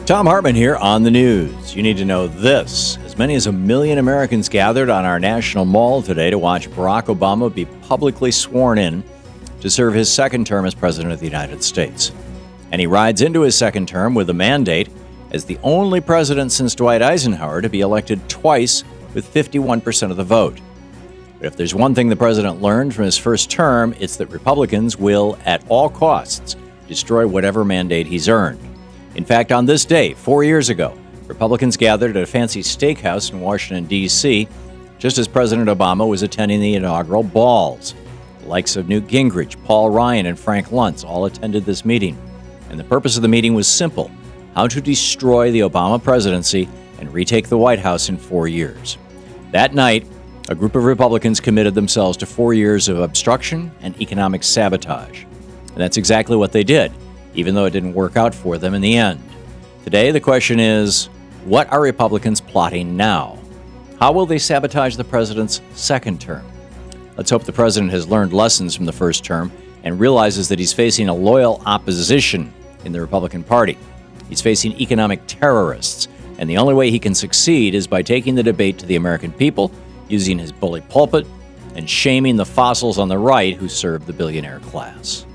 Thom Hartmann here on the news. You need to know this. As many as 1 million Americans gathered on our National Mall today to watch Barack Obama be publicly sworn in to serve his second term as President of the United States. And he rides into his second term with a mandate as the only president since Dwight Eisenhower to be elected twice with 51% of the vote. But if there's one thing the president learned from his first term, it's that Republicans will, at all costs, destroy whatever mandate he's earned. In fact, on this day, 4 years ago, Republicans gathered at a fancy steakhouse in Washington, D.C., just as President Obama was attending the inaugural balls. The likes of Newt Gingrich, Paul Ryan, and Frank Luntz all attended this meeting. And the purpose of the meeting was simple: how to destroy the Obama presidency and retake the White House in 4 years. That night, a group of Republicans committed themselves to 4 years of obstruction and economic sabotage. And that's exactly what they did, even though it didn't work out for them in the end. Today, the question is, what are Republicans plotting now? How will they sabotage the president's second term? Let's hope the president has learned lessons from the first term and realizes that he's facing a loyal opposition in the Republican Party. He's facing economic terrorists, and the only way he can succeed is by taking the debate to the American people, using his bully pulpit, and shaming the fossils on the right who serve the billionaire class.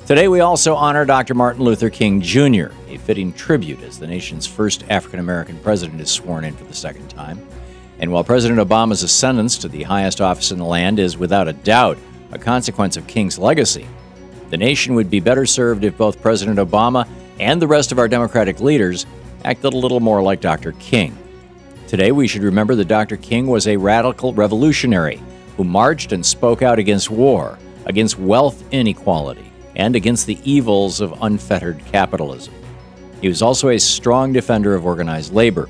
Today, we also honor Dr. Martin Luther King Jr., a fitting tribute as the nation's first African-American president is sworn in for the second time. And while President Obama's ascendance to the highest office in the land is without a doubt a consequence of King's legacy, the nation would be better served if both President Obama and the rest of our Democratic leaders acted a little more like Dr. King. Today, we should remember that Dr. King was a radical revolutionary who marched and spoke out against war, against wealth inequality, and against the evils of unfettered capitalism. He was also a strong defender of organized labor.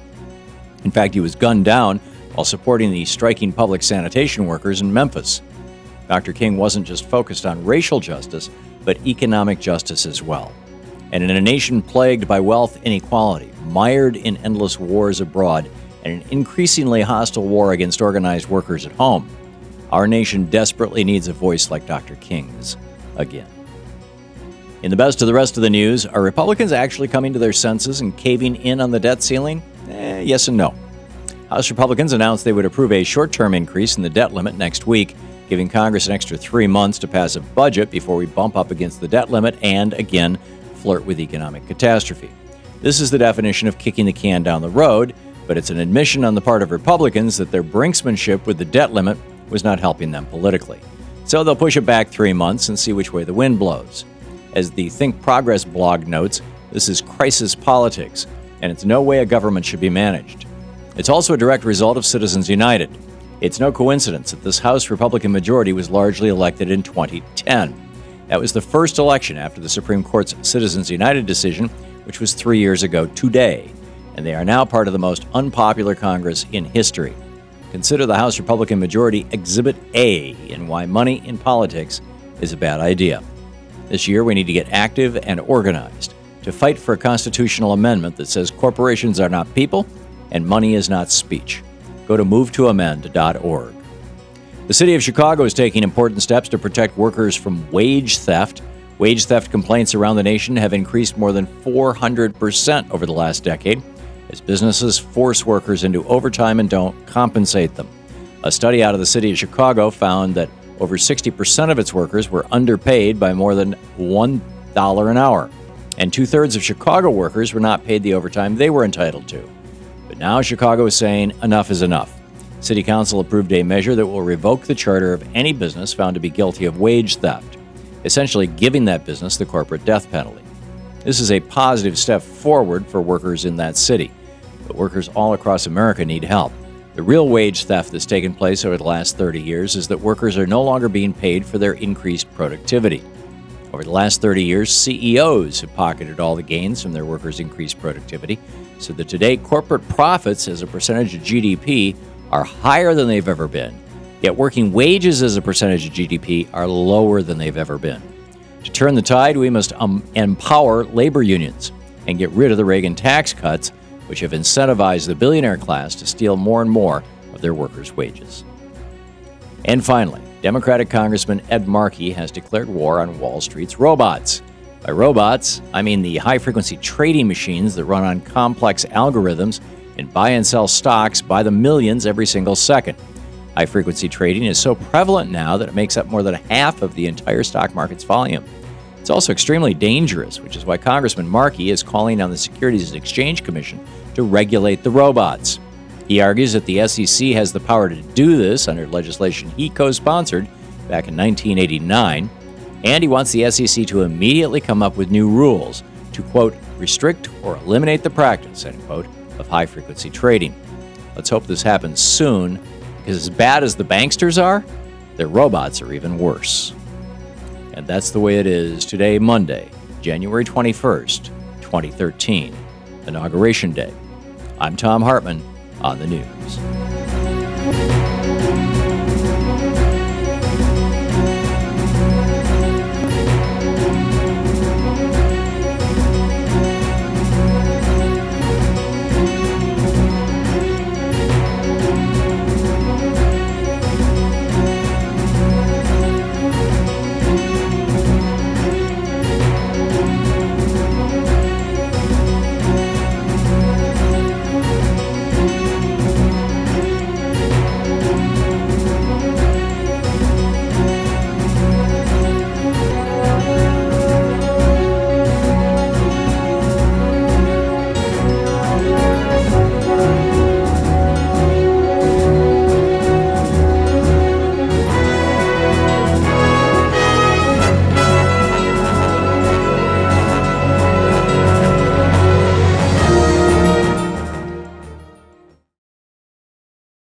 In fact, he was gunned down while supporting the striking public sanitation workers in Memphis. Dr. King wasn't just focused on racial justice, but economic justice as well. And in a nation plagued by wealth inequality, mired in endless wars abroad, and an increasingly hostile war against organized workers at home, our nation desperately needs a voice like Dr. King's again. In the best of the rest of the news, are Republicans actually coming to their senses and caving in on the debt ceiling? Yes and no. House Republicans announced they would approve a short-term increase in the debt limit next week, giving Congress an extra 3 months to pass a budget before we bump up against the debt limit and, again, flirt with economic catastrophe. This is the definition of kicking the can down the road, but it's an admission on the part of Republicans that their brinksmanship with the debt limit was not helping them politically. So they'll push it back 3 months and see which way the wind blows. As the Think Progress blog notes, this is crisis politics, and it's no way a government should be managed. It's also a direct result of Citizens United. It's no coincidence that this House Republican majority was largely elected in 2010. That was the first election after the Supreme Court's Citizens United decision, which was 3 years ago today, and they are now part of the most unpopular Congress in history. Consider the House Republican majority Exhibit A in why money in politics is a bad idea. This year, we need to get active and organized to fight for a constitutional amendment that says corporations are not people and money is not speech. Go to movetoamend.org. The city of Chicago is taking important steps to protect workers from wage theft. Wage theft complaints around the nation have increased more than 400% over the last decade as businesses force workers into overtime and don't compensate them. A study out of the city of Chicago found that over 60% of its workers were underpaid by more than $1 an hour, and 2/3 of Chicago workers were not paid the overtime they were entitled to. But now Chicago is saying enough is enough. City Council approved a measure that will revoke the charter of any business found to be guilty of wage theft, essentially giving that business the corporate death penalty. This is a positive step forward for workers in that city, but workers all across America need help. The real wage theft that's taken place over the last 30 years is that workers are no longer being paid for their increased productivity. Over the last 30 years, CEOs have pocketed all the gains from their workers' increased productivity, so that today corporate profits as a percentage of GDP are higher than they've ever been, yet working wages as a percentage of GDP are lower than they've ever been. To turn the tide, we must empower labor unions and get rid of the Reagan tax cuts, which have incentivized the billionaire class to steal more and more of their workers' wages. And finally, Democratic Congressman Ed Markey has declared war on Wall Street's robots. By robots, I mean the high-frequency trading machines that run on complex algorithms and buy and sell stocks by the millions every single second. High-frequency trading is so prevalent now that it makes up more than half of the entire stock market's volume. It's also extremely dangerous, which is why Congressman Markey is calling on the Securities and Exchange Commission to regulate the robots. He argues that the SEC has the power to do this under legislation he co-sponsored back in 1989, and he wants the SEC to immediately come up with new rules to, quote, restrict or eliminate the practice, end quote, of high-frequency trading. Let's hope this happens soon, because as bad as the banksters are, their robots are even worse. And that's the way it is today, Monday, January 21st, 2013, Inauguration Day. I'm Thom Hartmann on the news.